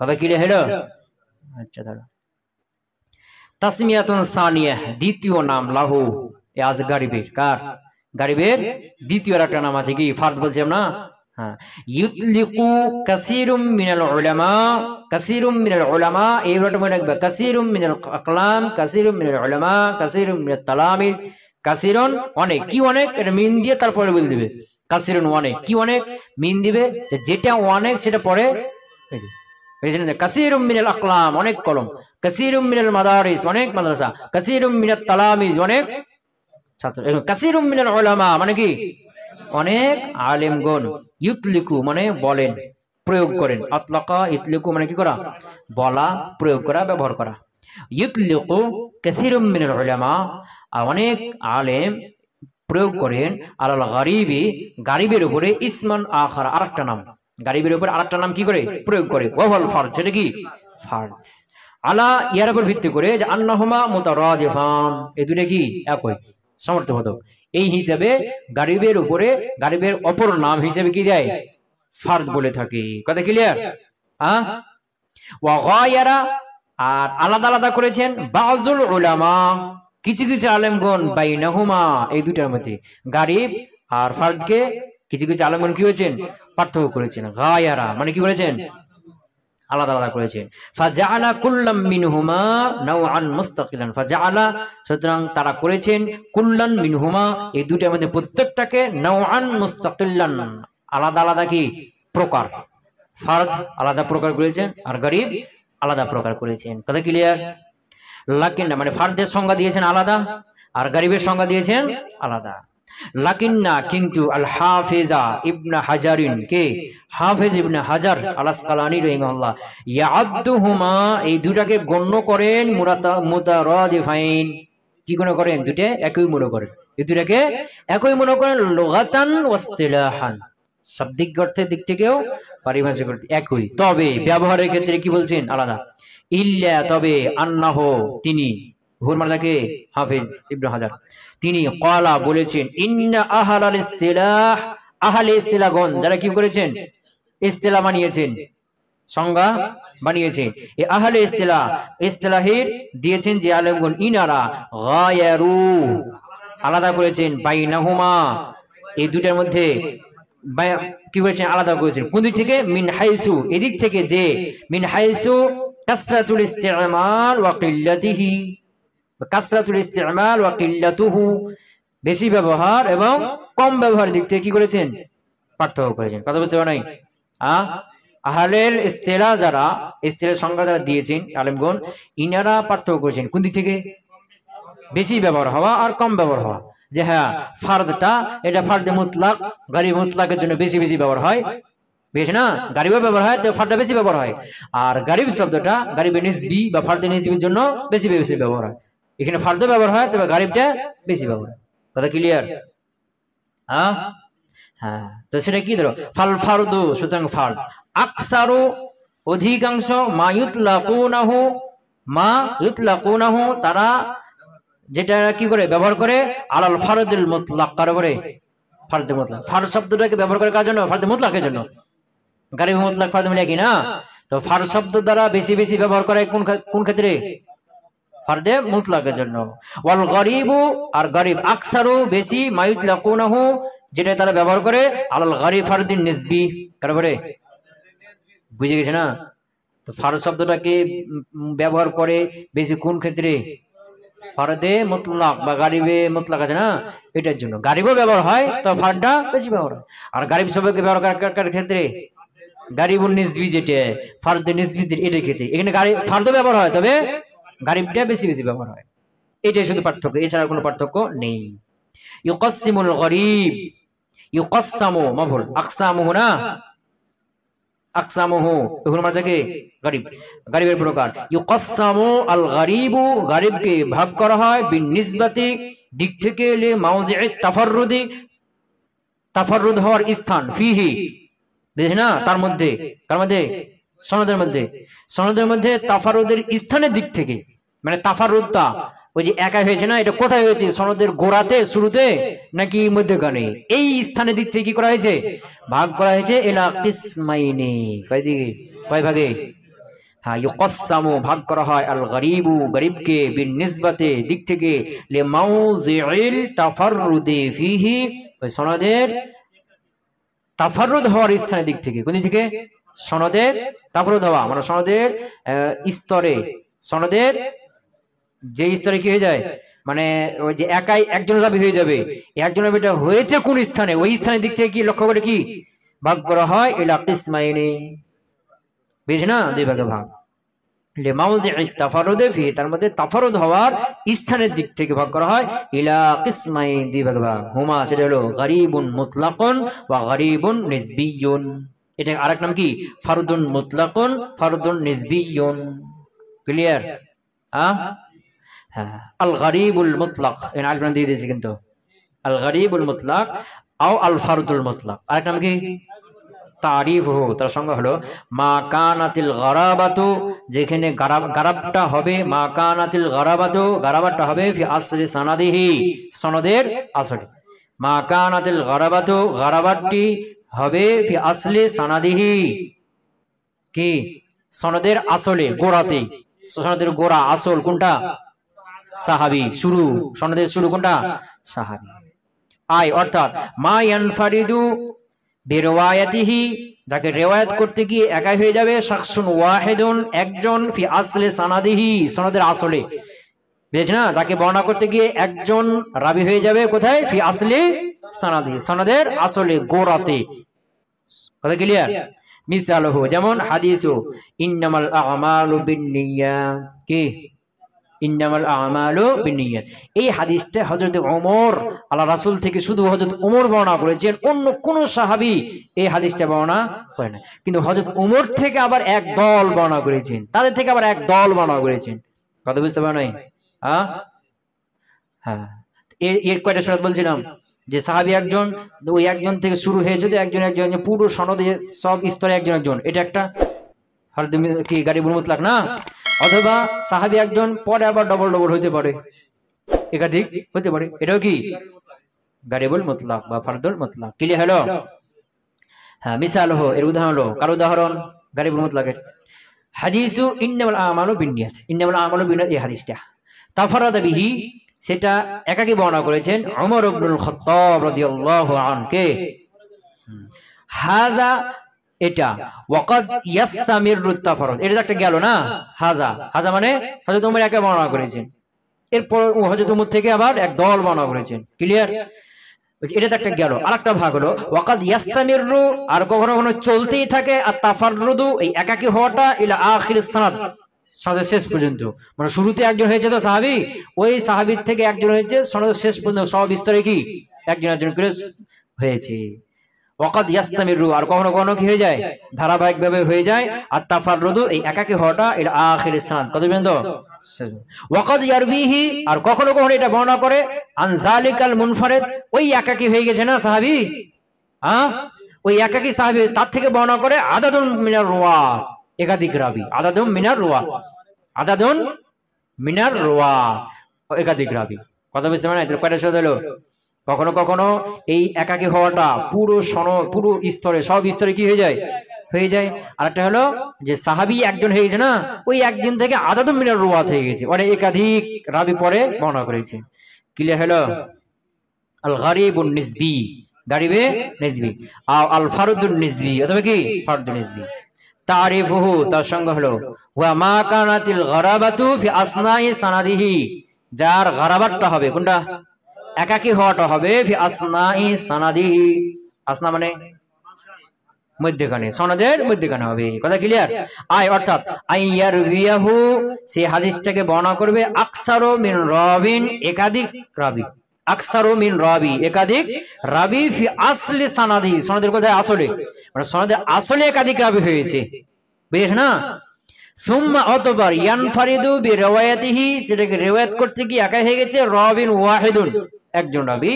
কথা ক্লিয়ার হলো? আচ্ছা, দাঁড়া। তাসমিয়াতুন সানিয়া, দ্বিতীয় নাম লাহু, আজ গরীবের। কার? গরীবের দ্বিতীয় একটা নাম আছে, কি? ফারদ বলছিলাম না? হ্যাঁ, ইউতলিকু কাসীরুম মিনাল উলামা, কাসীরুম মিনাল উলামা, এই ওয়ার্ডটা মনে রাখবে, কাসীরুম মিনাল আকলাম, কাসীরুম মিনাল উলামা, কাসীরুম মিনাত তালামিজ। কাসীরুন অনেক, কি অনেক, এটা মিন দিয়ে তারপরে বলে দিবে। কাসীরুন অনেক, কি অনেক, মিন দিবে, যেটা অনেক সেটা পরে কাসীরুম মিনাল আকলাম, অনেক কলম, কাসীরুম মিনাল মাদারিস, অনেক মাদ্রাসা, কাসীরুম মিনাত তালামিজ, অনেক ছাত্র, কাসীরুম মিনাল উলামা মানে কি? অনেক আলেমগণ। ইউতলিকু মানে বলেন, প্রয়োগ করেন। আতলাকা ইতলিকু মানে কি করা? বলা, প্রয়োগ করা, ব্যবহার করা। ইউতলিকু কাসীরুম মিনাল উলামা, অনেক আলেম প্রয়োগ করেন, আলাল গরীবি, গরীবের উপরে, ইসমান আখার, আরেকটা নাম, গরীবের উপরে আরেকটা নাম কি করে প্রয়োগ করে, ওয়াল ফারদ, সেটা কি? ফারদ। আলা, ইয়ার উপর ভিত্তি করে, যে আন্নাহুমা মুতারাদিফান, এই দুটো কি একই, সমর্থবোধক। এই হিসাবে গরীবের উপরে গরীবের অপর নাম হিসেবে কি দেয়? ফারদ বলে থাকে। কথা ক্লিয়ার? হ্যাঁ। ওয়া গায়রা, আর আলাদা আলাদা করেছেন বাযুল উলামা, কিছু কিছু আলেমগণ বাইনাহুমা, এই দুটার মধ্যে গারিব আর ফারদকে কিছু কিছু আলেমগণ কি হয়েছেন, পার্থক্য করেছেন। গায়ারা মানে কি করেছেন, আলাদা আলাদা করেছেন। ফাজাআলা কুল্লাম মিনহুমা নাওআন মুস্তাকিলান, ফাজাআলা সুতরাং তারা করেছেন কুল্লান মিনহুমা, এই দুটার মধ্যে প্রত্যেকটাকে নাওআন মুস্তাকিলান, আলাদা আলাদা কি প্রকার। ফারদ আলাদা প্রকার করেছেন আর গরিব আলাদা প্রকার করেছেন। কথা ক্লিয়ার? লাকিন মানে ফারদের সংজ্ঞা দিয়েছেন আলাদা আর গরিবের সংজ্ঞা দিয়েছেন আলাদা। লাকিন্না কিন্তু আল হাফিজা ইবনে হাজারিন, কে হাফিজ ইবনে হাজার আল আসকালানী রাহিমাহুল্লাহ, ইয়াদুহুমা এই দুটাকে গণ্য করেন মুতারাদিফাইন, কি গণ্য করেন, দুটো একই মনে করেন, এই দুটাকে একই মনে করেন লুগাতান ওয়া ইসতিলাহান, শাব্দিক অর্থের দিক থেকেও পারিভাষিক অর্থে একই, তবে ব্যবহারের ক্ষেত্রে কি বলছেন আলাদা। ইল্লা তবে আন্নাহ তিনি, হুর মালাকে হাফিজ ইবনে হাজার তিনি ক্বালা বলেছেন, ইন্না আহলাল ইসতিলাহ, আহলে ইসতিলাহগণ যারা কি করেছেন, ইসতিলাহ বানিয়েছেন, সংজ্ঞা বানিয়েছেন, এই আহলে ইসতিলাহ, ইসতিলাহের দিয়েছেন যে আলেমগণ, ইনারা গায়ারু আলাদা করেছেন, বাইনাহুমা এই দুটার মধ্যে কি করেছেন, আলাদা করেছেন। কোন দিক থেকে, মিন হাইসু এদিক থেকে, যে মিন হাইসু কাসরাতুল ইস্তিমাল ওয়া কিল্লাতিহি, কাসরাতুল ইস্তিমাল ওয়া কিল্লাতুহু বেশি ব্যবহার এবং কম ব্যবহার দিক থেকে কি করেছেন, পার্থক্য করেছেন। কথা বুঝতে পারেন? আহলের ইস্তিলাহ যারা, ইস্তিলাহের সংজ্ঞা যারা দিয়েছেন আলেমগণ, ইনারা পার্থক্য করেছেন কোন দিক থেকে, বেশি ব্যবহার হওয়া আর কম ব্যবহার হওয়া। যে হ্যাঁ ফারদটা এটা ফারদে মুতলাক, গরিব মুতলাকের জন্য বেশি বেশি ব্যবহার হয়, বেশ না, গরিবের ব্যবহার হয় তো ফারদা বেশি ব্যবহার হয়, আর গরিব শব্দটা গরিবের নিসবি বা ফারদে নিসবির জন্য বেশি বেশি ব্যবহার হয়। এখানে ফারদে ব্যবহার হয় তবে গরিবটা বেশি ব্যবহার হয়। কথা ক্লিয়ার? হ্যাঁ হ্যাঁ, তো সেটা কি ধরো, ফাল ফারদু সুতরাং ফারদ, আকসারু অধিকাংশ, মা ইউতলাকুনাহু, মা ইউতলাকুনাহু তারা যেটা কি করে ব্যবহার করে, আলাল ফারদুল মুতলাক, কার উপরে, ফারদে মুতলাক। ফারদ শব্দটাকে ব্যবহার করে কার জন্য, ফারদে মুতলাকের জন্য। গরিব মুতলাক ফারদে মিলে কি না, তো ফারদ শব্দ দ্বারা বেশি বেশি ব্যবহার করে কোন ক্ষেত্রে, ফারদে মুতলাকের জন্য। ওয়াল গরিবু আর গরিব, আকসারু বেশি, মা ইউতলাকুনাহু যেটা তারা ব্যবহার করে, আলাল গরিব ফারদিন নিসবি, কার উপরে, বুঝে গেছে না। তো ফারদ শব্দটাকে ব্যবহার করে বেশি কোন ক্ষেত্রে, ফারদে মুতলাক বা গারিবে মুতলাক আছে না, এটার জন্য। গারিবও ব্যবহার হয় তো ফারদটা বেশি ব্যবহার হয়, আর গারিব শব্দকে ব্যবহার করার ক্ষেত্রে গারিবুন নিসবি যেটা ফারদে নিসবি এটার ক্ষেত্রে, এখানে ফারদও ব্যবহার হয় তবে গারিবটা বেশি বেশি ব্যবহার হয়। এটাই শুধু পার্থক্য, এছাড়া কোনো পার্থক্য নেই। ইউকাসসিমুল গরিব, ইউকাসসামু মাফুল, আকসামুহু না, আকসামুহু এখন মাঝে গরিব, গরিবের প্রকার। ইউকাসসামু আল গরিবু, গরিবকে ভাগ করা হয়, বিন নিসবাতি দিক থেকে, লে মাউজি'আত তাফাররুদি তাফাররুদ হওয়ার স্থান, ফিহি বুঝছ না, তার মধ্যে, কার মধ্যে, সনদের মধ্যে, সনদের মধ্যে তাফাররুদের স্থানের দিক থেকে, মানে তাফাররুদটা ওই যে একা হয়েছে না, এটা কোথায় হয়েছে, সনদের গোড়াতে শুরুতে নাকি মধ্যখানে, এই স্থানের দিক থেকে কি করা হয়েছে, ভাগ করা হয়েছে। ইলা কিসমাইনি, কয় দিকে, কয় ভাগে, হ্যাঁ, ইউকাসসামু ভাগ করা হয়, আল গরিবু গরিবকে, বিন নিসবাতে দিক থেকে, লি মাউজি'ইল তাফাররুদি ফিহি ওই সনদের তাফাররুদ হওয়ার স্থানের দিক থেকে, কোন দিক থেকে, সনদের তাফাররুদ হওয়া মানে সনদের স্তরে, সনদের যে স্তরে কি হয়ে যায়, মানে ওই যে একাই একজন রাবি হয়ে যাবে, একজন রাবিটা হয়েছে কোন স্থানে, ওই স্থানের দিক থেকে কি লক্ষ্য করে কি ভাগ করা হয়, ইলা কিসমাইনি, বুঝ না, দুই ভাগে ভাগ। লে মাউজি'আত তাফাররুদি ফি, তার মধ্যে তাফাররুদ হওয়ার স্থানের দিক থেকে ভাগ করা হয়, ইলা কিসমাইন, দুই ভাগে ভাগ। হুমা সেটা হলো গরিবুন মুতলাকুন ওয়া গরিবুন নিসবিয়ুন, এটা আরেক নাম কি, ফারদুন মুতলাকুন ফারদুন নিসবিয়ুন। ক্লিয়ার? হ্যাঁ, আল গরিবুল মুতলাক, এখানে আরেক নাম দিয়ে দিয়েছি কিন্তু, আল গরিবুল মুতলাক আও আল ফারদুল মুতলাক, আরেক নাম কি, তারিফহু তার সংজ্ঞা হলো, মা কানাতিল গরাবাতু যেখানে গারাবটা হবে, মা কানাতিল গরাবাতু গারাবাতটা হবে, ফি আসলি সানাদিহি সনদের আসলে, মা কানাতিল গরাবাতু গারাবাতটি হবে, ফি আসলি সানাদিহি কি সনদের আসলে, গোড়াতে, সনদের গোড়া আসল কোনটা, সাহাবী, শুরু সনদের শুরু কোনটা? সাহাবী। আই অর্থাৎ মা ইয়ানফারিদু বিরওয়ায়াতিহি, যাকে রিওয়ায়াত করতে গিয়ে একাই হয়ে যাবে, শাখসুন ওয়াহিদুন, একজন, ফি আসলে সানাদিহি, সনদের আসলে, বুঝেছ না, যাকে বর্ণনা করতে গিয়ে একজন রাবি হয়ে যাবে কোথায়? ফি আসলে সানাদিহি, সনদের আসলে গোড়াতে। কথা ক্লিয়ার? মিসালহু, যেমন হাদিসু ইন্নামাল আমালু বিন্নিয়াত, কি ইন্নামাল আমালু বিন্নিয়াত, এই হাদিসটা হযরত ওমর আল্লাহ রাসূল থেকে শুধু হযরত ওমর বর্ণনা করেছেন, অন্য কোন সাহাবী এই হাদিসটা বর্ণনা করেন না। কিন্তু হযরত ওমর থেকে আবার এক দল বর্ণনা করেছেন, তাদের থেকে আবার এক দল বর্ণনা করেছেন। কথা বুঝতে পারো নাই? হ্যাঁ, এর কয়টা শরত বলছিলাম? যে সাহাবী একজন, ওই একজন থেকে শুরু হয়েছে, তো একজন একজন পুরো সনদে সব স্তরে একজন একজন, এটা একটা কি গারিবুল মুতলাক না? অথবা সাহাবী একজন, পরে আবার ডবল ডবল হইতে পারে, একাধিক হতে পারে, এটাও কি গারিবুল মুতলাক বা ফারদুল মুতলাক। ক্লিয়ার হলো? হ্যাঁ, মিসাল হো, এর উদাহরণ হলো, কার উদাহরণ? গারিবুল মুতলাকের হাদিসু ইন্নামাল আমালু বিন্নিয়াত, ইন্নামাল আমালু বিন্নিয়াত, এই হাদিসটা তাফারাদা বিহি, সেটা একাকী বর্ণনা করেছেন ওমর ইবনুল খাত্তাব রাদিয়াল্লাহু আনহু। কে? হাজা, এটা, ওয়াকাদ ইয়াস্তামিরু তাফারুদ, এটা একটা গেল না? হাজা, হাজা মানে হযরত ওমর একা বর্ণনা করেছেন, এরপর হযরত ওমর থেকে আবার এক দল বর্ণনা করেছেন। ক্লিয়ার? এটা তো একটা গেল। আরেকটা ভাগ হলো ওয়াকাদ ইয়াস্তামিরু, আর কখনো কখনো চলতেই থাকে, আর তাফাররুদু, এই একাকী হওয়াটা, ইলা আখিরিস সানাদ, সনদের শেষ পর্যন্ত, মানে শুরুতে একজন হয়েছে তো সাহাবী, ওই সাহাবীর থেকে একজন হয়েছে, সনদের শেষ পর্যন্ত সব স্তরে কি একজন একজন করে হয়েছে। ওয়াকাদ ইয়াস্তামিরু, আর কখনো কখনো কি হয়ে যায়? ধারাবাহিকভাবে হয়ে যায়। আর তাফাররুদু, এই একাকী হওয়াটা, ইলা আখিরিস সানাদ, কত পর্যন্ত? ওয়াকাদ ইয়ারবিহি, আর কখনো কখনো এটা বর্ণনা করে আন যালিকাল মুনফারিদ, ওই একাকী হয়ে গেছে না সাহাবী, ওই একাকী সাহাবী, তার থেকে বর্ণনা করে আদাদুন মিনার রুওয়াত, একাধিক রাবী, আদাদুন মিনার রুওয়াত, আদাদুন মিনার রুওয়াত, একাধিক রাবী। কথা বুঝতে পারেন? এর কয়টা শব্দ হলো? কখনো কখনো এই একাকী হওয়াটা পুরো পুরো স্তরে, সব স্তরে কি হয়ে যায়? হয়ে যায়। আর একটা হলো যে সাহাবী একজন হয়ে গেছে না, ওই একজন থেকে আদাদুন মিনার রুওয়াত হয়ে গেছে, মানে একাধিক রাবী পরে বর্ণনা করেছে। ক্লিয়ার হলো? আল গারিবুন নিসবি, গারিবে নিসবি, আল ফারদুন নিসবি, অথবা কি ফারদুন নিসবি। তারিফুহু, তার সঙ্গে হলো ওয়া মা কানাতিল গারাবাতু ফি আসনাই সানাদিহি, যার গারাবাতটা হবে কোনটা? একাকী হওয়াটা হবে ফি আসনাই সানাদিহি, আসনা মানে মধ্যখানে, সনদের মধ্যখানে হবে। কথা ক্লিয়ার? আই অর্থাৎ আইয়ারবিয়াহু, সে হাদিসটাকে বর্ণনা করবে আকসারু মিন রাবিন, একাধিক রাবী, আকসারু মিন রাবি, একাধিক রাবী, ফি আসলি সানাদি, সনদের কোথায়? আসলে, মানে সনদের আসলে একাধিক রাবী হয়েছে, বুঝেছ না? সুম্মা, অতঃপর, ইয়ানফারিদু বিরিওয়ায়াতিহি, সেটাকে রিওয়ায়াত করতে গিয়ে একাই হয়ে গেছে রাবিন ওয়াহিদুন, একজন রাবী,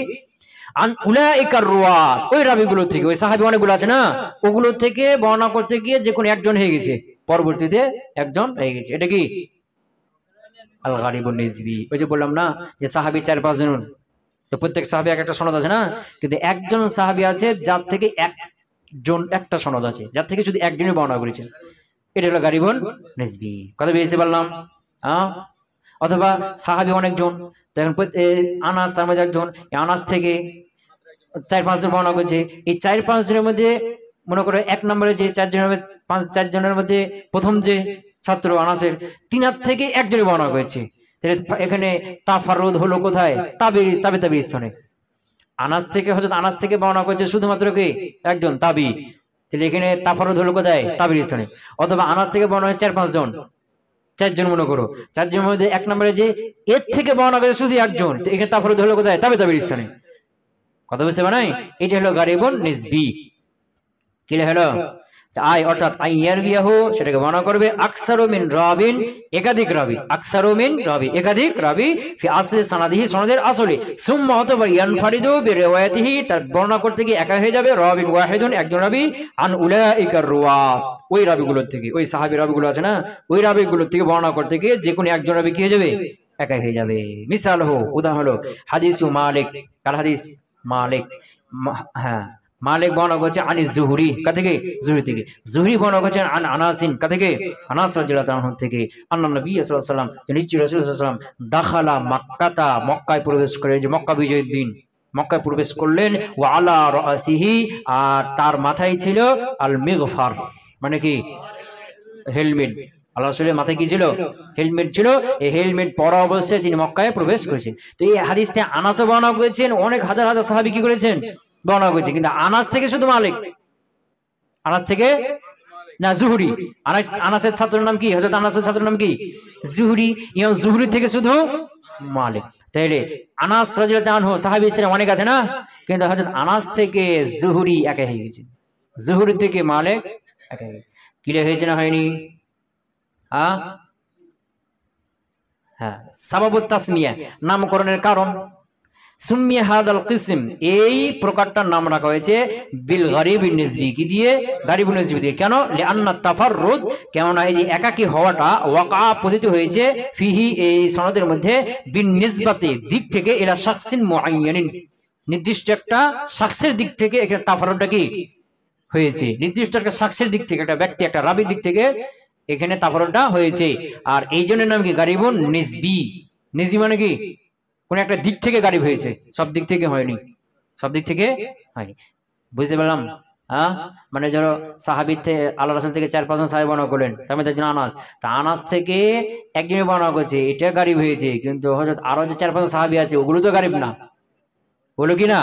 আন উলাইকার রুওয়াত, ওই রাবীগুলো থেকে, ওই সাহাবী অনেকগুলো আছে না, ওগুলো থেকে বর্ণনা করতে গিয়ে যে কোন একজন হয়ে গেছে, পরবর্তীতে একজন হয়ে গেছে, এটা কি আল গারিবুন নিসবি। ওই যে বললাম না যে সাহাবী 4-5 জন, তো প্রত্যেক সাহাবী এক একটা সনদ আছে না, কিন্তু একজন সাহাবী আছে যার থেকে একজন একটা সনদ আছে, যার থেকে শুধু একজনই বর্ণনা করেছেন, এটা হলো গারিবুন নিসবি। কথা বুঝতে পারলাম? অথবা সাহাবী অনেকজন, তখন আনাস তার মধ্যে একজন, আনাস থেকে 4-5 জন বর্ণনা করেছে, এই 4-5 জনের মধ্যে মনে করে 1 নম্বরে যে 4 জনের মধ্যে প্রথম যে ছাত্র আনাসের, তিনার থেকে একজনই বর্ণনা করেছে, তাহলে এখানে তাফাররুদ হলো কোথায়? তাবে স্থানে। আনাস থেকে, হযরত আনাস থেকে বর্ণনা করেছে শুধুমাত্র কি একজন তাবি, তাহলে এখানে তাফাররুদ হলো কোথায়? তাবির স্থানে। অথবা আনাস থেকে বর্ণনা হয়েছে 4-5 জন, 4 জন মনে করো, 4 জনের মধ্যে 1 নম্বরে যে এর থেকে বর্ণনা করেছে শুধু একজন, এখানে তাফাররুদ হলো কোথায়? তাবির স্থানে। কথা বুঝতে পারেন? এটা হলো গারিবুন নিসবি। কি হলো? আই অর্থাৎ আইয়ারবিয়াহু, সেটাকে বর্ণনা করবে আকসারু মিন রাবিন, একাধিক রাবী, আকসারু মিন রাবি, একাধিক রাবী, ফি আসলি সানাদিহি, সনদের আসলে, সুম্মা, অতঃপর, ইয়ানফারিদু বিরিওয়ায়াতিহি, তার বর্ণনা করতে গিয়ে একা হয়ে যাবে রাবিন ওয়াহিদুন, একজন রাবী, আন উলাইকার রুওয়াত, ওই রাবীগুলোর থেকে, ওই সাহাবী রাবীগুলো আছে না, ওই রাবীগুলোর থেকে বর্ণনা করতে গিয়ে যে কোনো একজন রাবী কি হয়ে যাবে? একাই হয়ে যাবে। মিসাল হো, উদাহরণ হলো হাদিসু মালিক, কাল হাদিস মালিক, হ্যাঁ, মালিক বর্ণনা করছে আনি জুহরি কা থেকে, জুহরি থেকে। জুহরি বর্ণনা করছেন আন আনাসিন কা থেকে, আনাস রাদিয়াল্লাহু আনহু থেকে, আন্না নবী সাল্লাল্লাহু আলাইহি ওয়াসাল্লাম, যে নিশ্চয়ই রাসূল সাল্লাল্লাহু আলাইহি ওয়াসাল্লাম দাখালা মক্কাতা, মক্কায় প্রবেশ করেন, যে মক্কা বিজয়ের দিন মক্কায় প্রবেশ করলেন। ওয়া আলা রাসিহি, আর তার মাথায় ছিল আল মিগফার, মানে কি হেলমেট। আল্লাহ রাসূলের মাথায় কি ছিল? হেলমেট ছিল। এই হেলমেট পরা অবস্থায় তিনি মক্কায় প্রবেশ করেছেন। তো এই হাদিসে আনাসও বর্ণনা করেছেন, অনেক হাজার হাজার সাহাবী কি করেছেন? বর্ণনা করেছেন। কিন্তু আনাস থেকে শুধু মালিক, আনাস থেকে না জুহরি। আনাসের ছাত্রের নাম কি? হযরত আনাসের ছাত্রের নাম কি? জুহরি। ইমাম জুহরি থেকে শুধু মালিক। তাইলে আনাস রাদিয়াল্লাহু আনহু সাহাবী ছিলেন অনেক আছে না, কিন্তু হযরত আনাস থেকে জুহরি একা হয়ে গেছে, জুহরি থেকে মালিক একা হয়ে গেছে। ক্লিয়ার হয়েছে না হয়নি? হ্যাঁ, সাবাবুত তাসমিয়া, নামকরণের কারণ। সুম্মিয়া হাদাল কিসম, এই প্রকারটার নাম রাখা হয়েছে বিল গরিব নিসবি, কি দিয়ে? গরিব নিসবি দিয়ে। কেন? লিআন্না তাফাররুদ, কেননা এই যে একাকী হওয়াটা ওয়াকা পতিত হয়েছে ফিহি, এই সনদের মধ্যে, বিন নিসবাতে, দিক থেকে, ইলা শাখসিন মুআয়্যানিন, নির্দিষ্ট একটা শাখসের দিক থেকে এখানে তাফাররুদটা কি হয়েছে, নির্দিষ্ট একটা শাখসের দিক থেকে, একটা ব্যক্তি, একটা রাবীর দিক থেকে এখানে তাফাররুদটা হয়েছে। আর এই জন্য নাম কি? গারিবুন নিসবি। নিসবি মানে কি? কোন একটা দিক থেকে গারিব হয়েছে, সব দিক থেকে হয়নি, সব দিক থেকে হয়নি। বুঝতে পারলাম? মানে ধরো সাহাবী থেকে, আল্লাহ রাসূল থেকে 4-5 জন সাহাবী বর্ণনা করলেন, তার মধ্যে একজন আনাস। তা আনাস থেকে একজনের বর্ণনা করছে, এটা গারিব হয়েছে, কিন্তু হযরত আরো যে 4-5 জন সাহাবী আছে, ওগুলো তো গারিব না, ওগুলো কি না?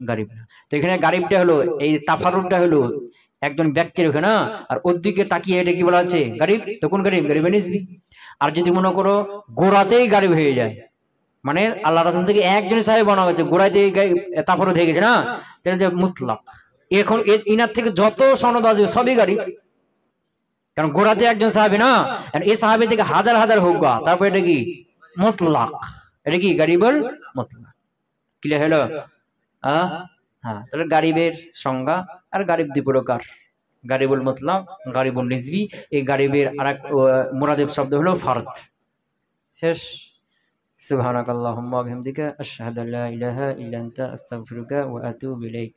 গারিব না। তো এখানে গারিবটা হলো, এই তাফাররুদটা হলো একজন ব্যক্তির ওখানে, আর ওর দিকে তাকিয়ে এটা কি বলা আছে? গারিব। তো কোন গারিব? গারিবে নিসবি। আর যদি মনে করো গোড়াতেই গারিব হয়ে যায়, মানে আল্লাহ রাসূল থেকে একজন সাহাবী বর্ণনা করেছে, গোড়াতে তাফাররুদ হয়ে গেছে না, তাহলে যে মুতলাক। এখন ইনার থেকে যত সনদ আসবে সবই গারিব, কারণ গোড়াতে একজন সাহাবী না, এই সাহাবী থেকে হাজার হাজার হোক গা, তারপর এটা কি? মুতলাক। এটা কি? গারিবুল মুতলাক। ক্লিয়ার হলো? হ্যাঁ, তাহলে গারিবের সংজ্ঞা, আর গারিব দুই প্রকার, গারিবুল মুতলাক, গারিবুল নিসবি। এই গারিবের আরেক মুরাদেব শব্দ হলো ফারদ। শেষ। সুবহানাকাল্লাহুম্মা ওয়া বিহামদিকা, আশহাদু আল্লা ইলাহা ইল্লা আনতা, আস্তাগফিরুকা ওয়া আতুবু ইলাইক।